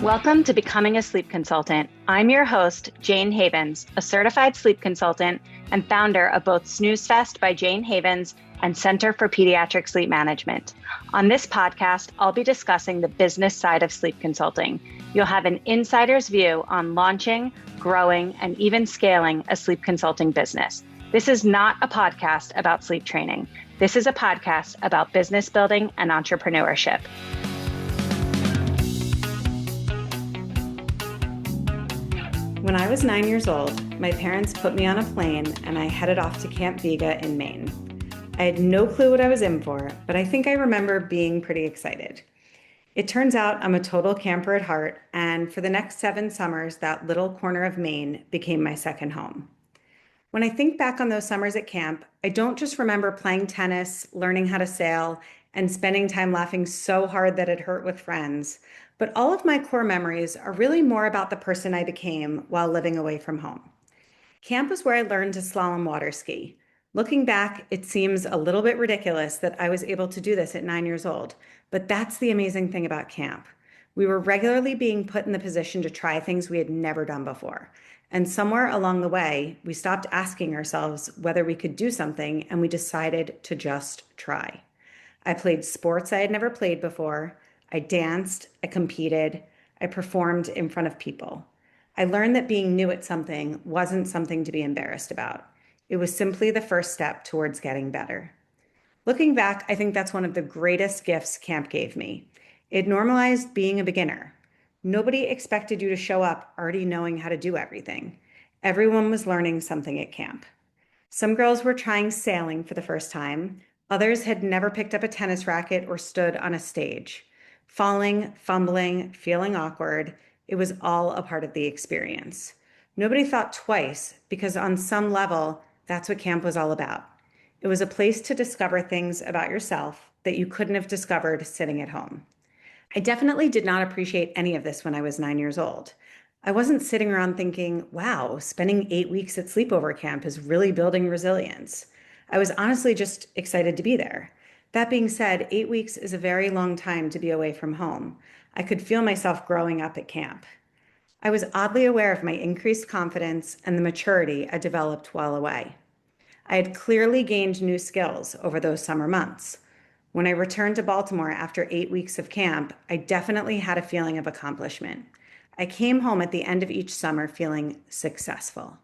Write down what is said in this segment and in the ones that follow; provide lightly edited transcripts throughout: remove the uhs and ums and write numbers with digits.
Welcome to Becoming a Sleep Consultant. I'm your host, Jane Havens, a certified sleep consultant and founder of both Snooze Fest by Jane Havens and Center for Pediatric Sleep Management. On this podcast, I'll be discussing the business side of sleep consulting. You'll have an insider's view on launching, growing, and even scaling a sleep consulting business. This is not a podcast about sleep training. This is a podcast about business building and entrepreneurship. When I was 9 years old, my parents put me on a plane and I headed off to Camp Viga in Maine. I had no clue what I was in for, but I think I remember being pretty excited. It turns out I'm a total camper at heart, and for the next 7 summers, that little corner of Maine became my second home. When I think back on those summers at camp, I don't just remember playing tennis, learning how to sail, and spending time laughing so hard that it hurt with friends. But all of my core memories are really more about the person I became while living away from home. Camp was where I learned to slalom water ski. Looking back, it seems a little bit ridiculous that I was able to do this at 9 years old, but that's the amazing thing about camp. We were regularly being put in the position to try things we had never done before. And somewhere along the way, we stopped asking ourselves whether we could do something, and we decided to just try. I played sports I had never played before. I danced, I competed, I performed in front of people. I learned that being new at something wasn't something to be embarrassed about. It was simply the first step towards getting better. Looking back, I think that's one of the greatest gifts camp gave me. It normalized being a beginner. Nobody expected you to show up already knowing how to do everything. Everyone was learning something at camp. Some girls were trying sailing for the first time. Others had never picked up a tennis racket or stood on a stage. Falling, fumbling, feeling awkward, it was all a part of the experience. Nobody thought twice because on some level, that's what camp was all about. It was a place to discover things about yourself that you couldn't have discovered sitting at home. I definitely did not appreciate any of this when I was 9 years old. I wasn't sitting around thinking, wow, spending 8 weeks at sleepover camp is really building resilience. I was honestly just excited to be there. That being said, 8 weeks is a very long time to be away from home. I could feel myself growing up at camp. I was oddly aware of my increased confidence and the maturity I developed while away. I had clearly gained new skills over those summer months. When I returned to Baltimore after 8 weeks of camp, I definitely had a feeling of accomplishment. I came home at the end of each summer feeling successful.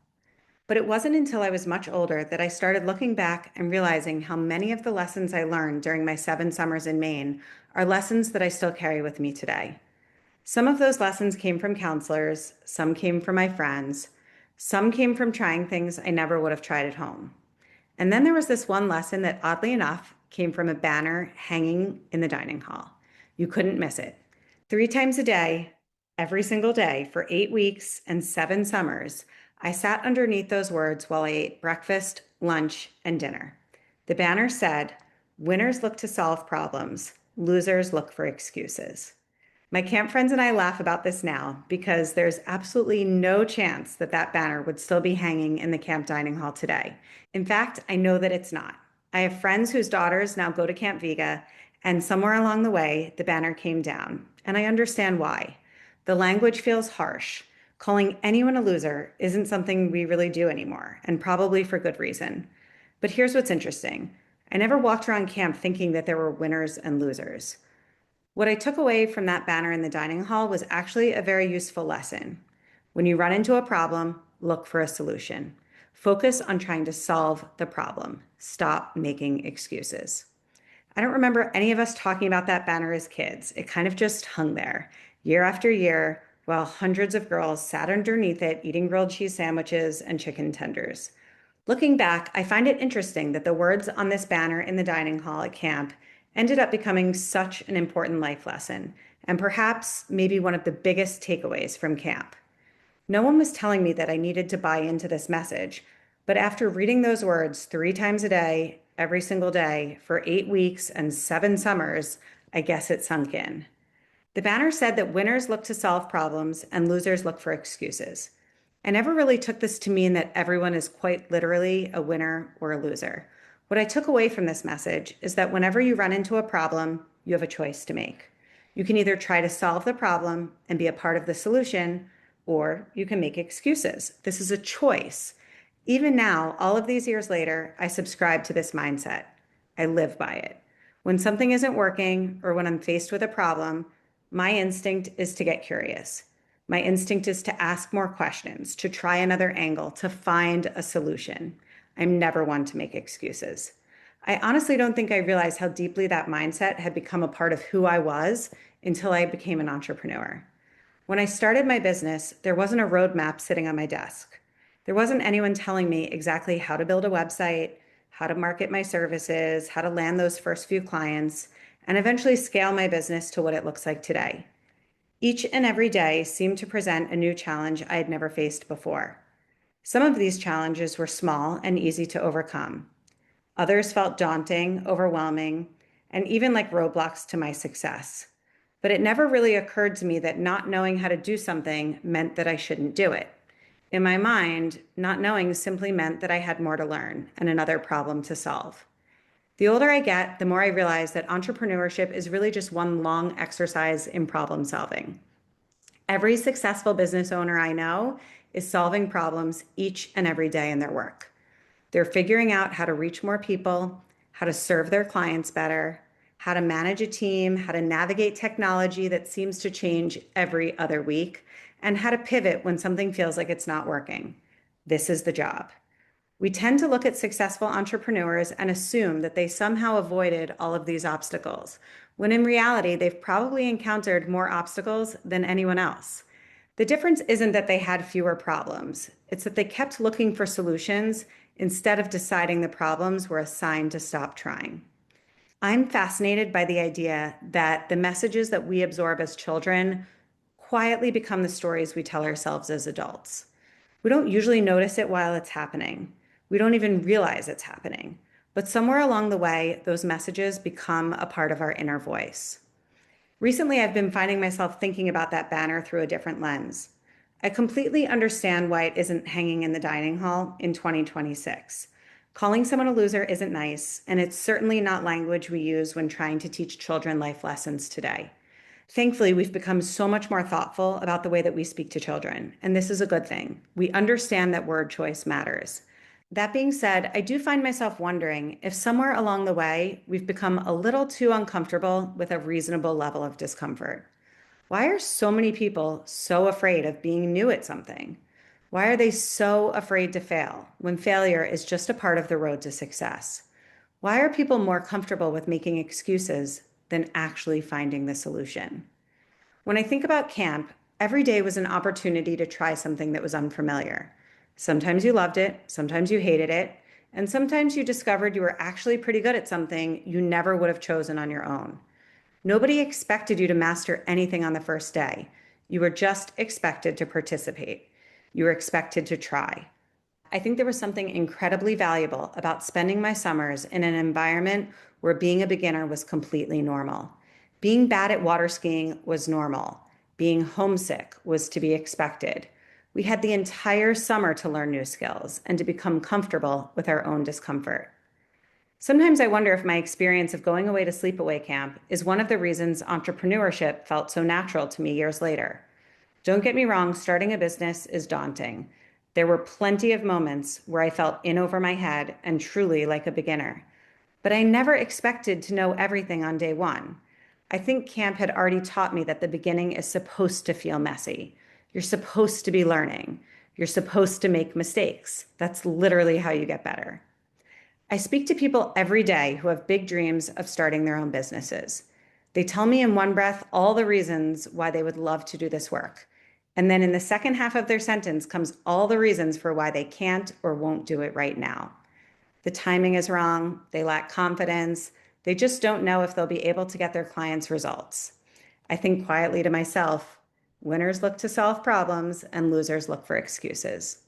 But it wasn't until I was much older that I started looking back and realizing how many of the lessons I learned during my 7 summers in Maine are lessons that I still carry with me today. Some of those lessons came from counselors, some came from my friends, some came from trying things I never would have tried at home. And then there was this one lesson that, oddly enough, came from a banner hanging in the dining hall. You couldn't miss it. 3 times a day, every single day, for 8 weeks and 7 summers, I sat underneath those words while I ate breakfast, lunch, and dinner. The banner said, "Winners look to solve problems, losers look for excuses." My camp friends and I laugh about this now because there's absolutely no chance that that banner would still be hanging in the camp dining hall today. In fact, I know that it's not. I have friends whose daughters now go to Camp Viga, and somewhere along the way, the banner came down, and I understand why. The language feels harsh. Calling anyone a loser isn't something we really do anymore, and probably for good reason. But here's what's interesting. I never walked around camp thinking that there were winners and losers. What I took away from that banner in the dining hall was actually a very useful lesson. When you run into a problem, look for a solution. Focus on trying to solve the problem. Stop making excuses. I don't remember any of us talking about that banner as kids. It kind of just hung there, year after year, while hundreds of girls sat underneath it eating grilled cheese sandwiches and chicken tenders. Looking back, I find it interesting that the words on this banner in the dining hall at camp ended up becoming such an important life lesson, and perhaps maybe one of the biggest takeaways from camp. No one was telling me that I needed to buy into this message, but after reading those words 3 times a day, every single day, for 8 weeks and 7 summers, I guess it sunk in. The banner said that winners look to solve problems and losers look for excuses. I never really took this to mean that everyone is quite literally a winner or a loser. What I took away from this message is that whenever you run into a problem, you have a choice to make. You can either try to solve the problem and be a part of the solution, or you can make excuses. This is a choice. Even now, all of these years later, I subscribe to this mindset. I live by it. When something isn't working or when I'm faced with a problem, my instinct is to get curious. My instinct is to ask more questions, to try another angle, to find a solution. I'm never one to make excuses. I honestly don't think I realized how deeply that mindset had become a part of who I was until I became an entrepreneur. When I started my business, there wasn't a roadmap sitting on my desk. There wasn't anyone telling me exactly how to build a website, how to market my services, how to land those first few clients, and eventually scale my business to what it looks like today. Each and every day seemed to present a new challenge I had never faced before. Some of these challenges were small and easy to overcome. Others felt daunting, overwhelming, and even like roadblocks to my success. But it never really occurred to me that not knowing how to do something meant that I shouldn't do it. In my mind, not knowing simply meant that I had more to learn and another problem to solve. The older I get, the more I realize that entrepreneurship is really just one long exercise in problem solving. Every successful business owner I know is solving problems each and every day in their work. They're figuring out how to reach more people, how to serve their clients better, how to manage a team, how to navigate technology that seems to change every other week, and how to pivot when something feels like it's not working. This is the job. We tend to look at successful entrepreneurs and assume that they somehow avoided all of these obstacles, when in reality, they've probably encountered more obstacles than anyone else. The difference isn't that they had fewer problems, it's that they kept looking for solutions instead of deciding the problems were a sign to stop trying. I'm fascinated by the idea that the messages that we absorb as children quietly become the stories we tell ourselves as adults. We don't usually notice it while it's happening. We don't even realize it's happening. But somewhere along the way, those messages become a part of our inner voice. Recently, I've been finding myself thinking about that banner through a different lens. I completely understand why it isn't hanging in the dining hall in 2026. Calling someone a loser isn't nice, and it's certainly not language we use when trying to teach children life lessons today. Thankfully, we've become so much more thoughtful about the way that we speak to children, and this is a good thing. We understand that word choice matters. That being said, I do find myself wondering if somewhere along the way, we've become a little too uncomfortable with a reasonable level of discomfort. Why are so many people so afraid of being new at something? Why are they so afraid to fail when failure is just a part of the road to success? Why are people more comfortable with making excuses than actually finding the solution? When I think about camp, every day was an opportunity to try something that was unfamiliar. Sometimes you loved it, sometimes you hated it, and sometimes you discovered you were actually pretty good at something you never would have chosen on your own. Nobody expected you to master anything on the first day. You were just expected to participate. You were expected to try. I think there was something incredibly valuable about spending my summers in an environment where being a beginner was completely normal. Being bad at water skiing was normal. Being homesick was to be expected. We had the entire summer to learn new skills and to become comfortable with our own discomfort. Sometimes I wonder if my experience of going away to sleepaway camp is one of the reasons entrepreneurship felt so natural to me years later. Don't get me wrong, starting a business is daunting. There were plenty of moments where I felt in over my head and truly like a beginner. But I never expected to know everything on day one. I think camp had already taught me that the beginning is supposed to feel messy. You're supposed to be learning. You're supposed to make mistakes. That's literally how you get better. I speak to people every day who have big dreams of starting their own businesses. They tell me in one breath all the reasons why they would love to do this work. And then in the second half of their sentence comes all the reasons for why they can't or won't do it right now. The timing is wrong, they lack confidence, they just don't know if they'll be able to get their clients results. I think quietly to myself, winners look to solve problems and losers look for excuses.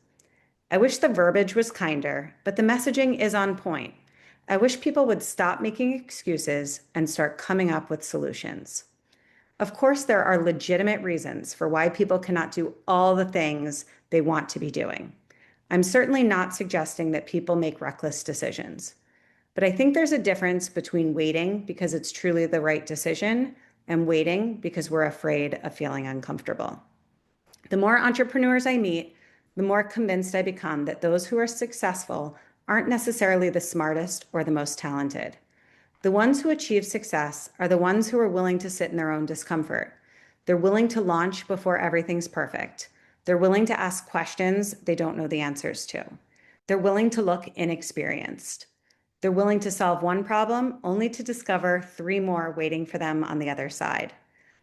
I wish the verbiage was kinder, but the messaging is on point. I wish people would stop making excuses and start coming up with solutions. Of course, there are legitimate reasons for why people cannot do all the things they want to be doing. I'm certainly not suggesting that people make reckless decisions, but I think there's a difference between waiting because it's truly the right decision and waiting because we're afraid of feeling uncomfortable. The more entrepreneurs I meet, the more convinced I become that those who are successful aren't necessarily the smartest or the most talented. The ones who achieve success are the ones who are willing to sit in their own discomfort. They're willing to launch before everything's perfect. They're willing to ask questions they don't know the answers to. They're willing to look inexperienced. They're willing to solve one problem only to discover 3 more waiting for them on the other side.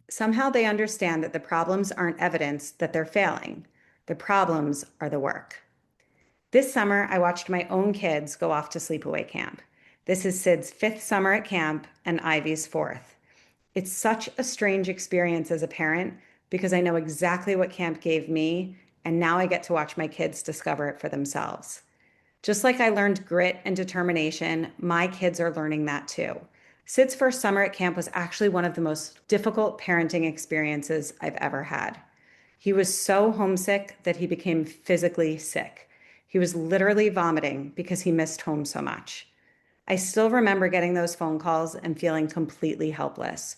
Somehow they understand that the problems aren't evidence that they're failing. The problems are the work. This summer, I watched my own kids go off to sleepaway camp. This is Sid's 5th summer at camp and Ivy's 4th. It's such a strange experience as a parent because I know exactly what camp gave me, and now I get to watch my kids discover it for themselves. Just like I learned grit and determination, my kids are learning that too. Sid's first summer at camp was actually one of the most difficult parenting experiences I've ever had. He was so homesick that he became physically sick. He was literally vomiting because he missed home so much. I still remember getting those phone calls and feeling completely helpless.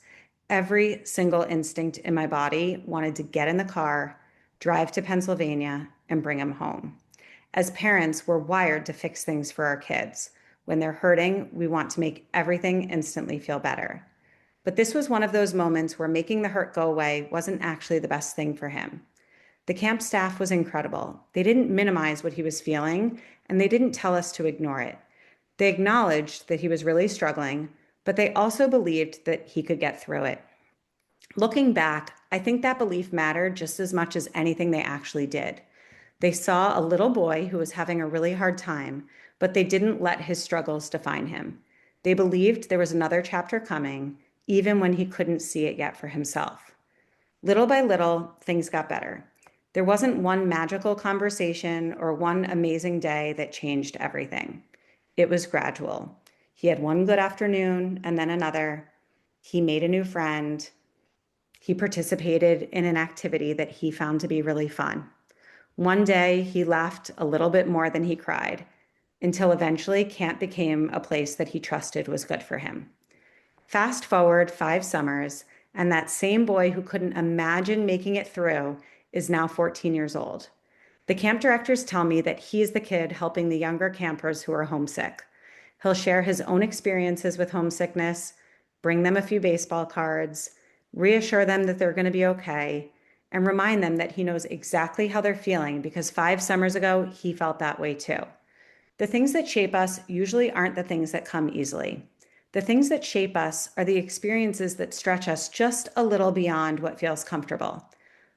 Every single instinct in my body wanted to get in the car, drive to Pennsylvania, and bring him home. As parents, we're wired to fix things for our kids. When they're hurting, we want to make everything instantly feel better. But this was one of those moments where making the hurt go away wasn't actually the best thing for him. The camp staff was incredible. They didn't minimize what he was feeling, and they didn't tell us to ignore it. They acknowledged that he was really struggling, but they also believed that he could get through it. Looking back, I think that belief mattered just as much as anything they actually did. They saw a little boy who was having a really hard time, but they didn't let his struggles define him. They believed there was another chapter coming, even when he couldn't see it yet for himself. Little by little, things got better. There wasn't one magical conversation or one amazing day that changed everything. It was gradual. He had one good afternoon and then another. He made a new friend. He participated in an activity that he found to be really fun. One day, he laughed a little bit more than he cried, until eventually camp became a place that he trusted was good for him. Fast forward 5 summers, and that same boy who couldn't imagine making it through is now 14 years old. The camp directors tell me that he's the kid helping the younger campers who are homesick. He'll share his own experiences with homesickness, bring them a few baseball cards, reassure them that they're going to be okay, and remind them that he knows exactly how they're feeling because 5 summers ago, he felt that way too. The things that shape us usually aren't the things that come easily. The things that shape us are the experiences that stretch us just a little beyond what feels comfortable.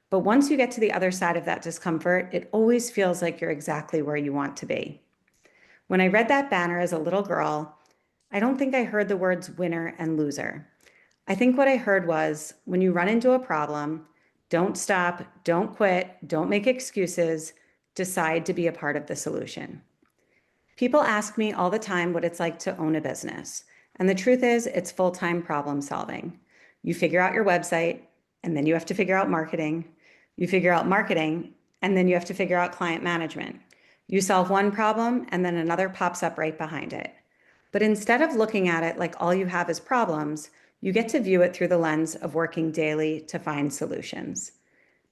But once you get to the other side of that discomfort, it always feels like you're exactly where you want to be. When I read that banner as a little girl, I don't think I heard the words winner and loser. I think what I heard was, when you run into a problem, don't stop, don't quit, don't make excuses, decide to be a part of the solution. People ask me all the time what it's like to own a business. And the truth is, it's full-time problem solving. You figure out your website, and then you have to figure out marketing. You figure out marketing, and then you have to figure out client management. You solve one problem, and then another pops up right behind it. But instead of looking at it like all you have is problems, you get to view it through the lens of working daily to find solutions.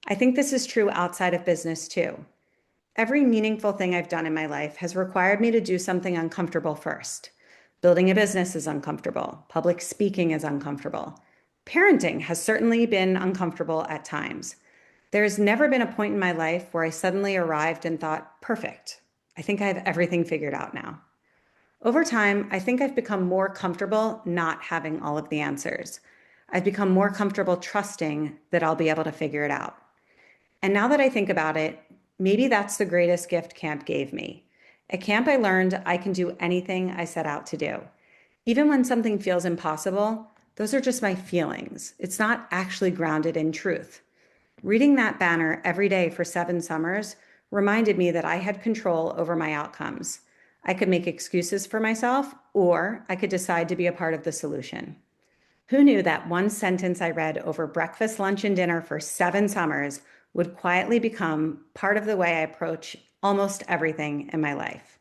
I think this is true outside of business too. Every meaningful thing I've done in my life has required me to do something uncomfortable first. Building a business is uncomfortable. Public speaking is uncomfortable. Parenting has certainly been uncomfortable at times. There's never been a point in my life where I suddenly arrived and thought, perfect, I think I have everything figured out now. Over time, I think I've become more comfortable not having all of the answers. I've become more comfortable trusting that I'll be able to figure it out. And now that I think about it, maybe that's the greatest gift camp gave me. At camp, I learned I can do anything I set out to do. Even when something feels impossible, those are just my feelings. It's not actually grounded in truth. Reading that banner every day for 7 summers reminded me that I had control over my outcomes. I could make excuses for myself, or I could decide to be a part of the solution. Who knew that one sentence I read over breakfast, lunch, and dinner for 7 summers would quietly become part of the way I approach almost everything in my life?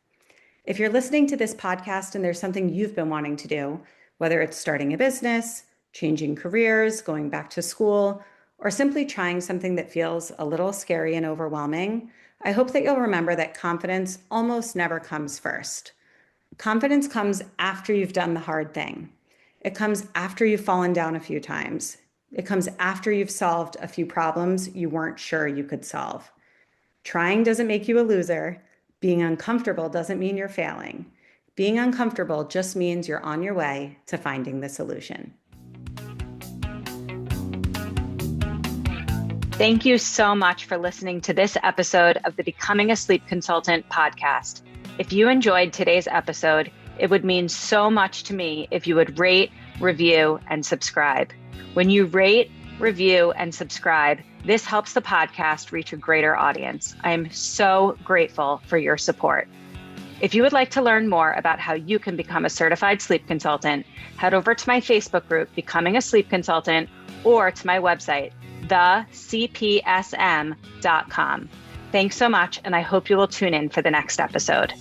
If you're listening to this podcast and there's something you've been wanting to do, whether it's starting a business, changing careers, going back to school, or simply trying something that feels a little scary and overwhelming, I hope that you'll remember that confidence almost never comes first. Confidence comes after you've done the hard thing. It comes after you've fallen down a few times. It comes after you've solved a few problems you weren't sure you could solve. Trying doesn't make you a loser. Being uncomfortable doesn't mean you're failing. Being uncomfortable just means you're on your way to finding the solution. Thank you so much for listening to this episode of the Becoming a Sleep Consultant podcast. If you enjoyed today's episode, it would mean so much to me if you would rate, review, and subscribe. When you rate, review, and subscribe, this helps the podcast reach a greater audience. I am so grateful for your support. If you would like to learn more about how you can become a certified sleep consultant, head over to my Facebook group, Becoming a Sleep Consultant, or to my website, thecpsm.com. Thanks so much, and I hope you will tune in for the next episode.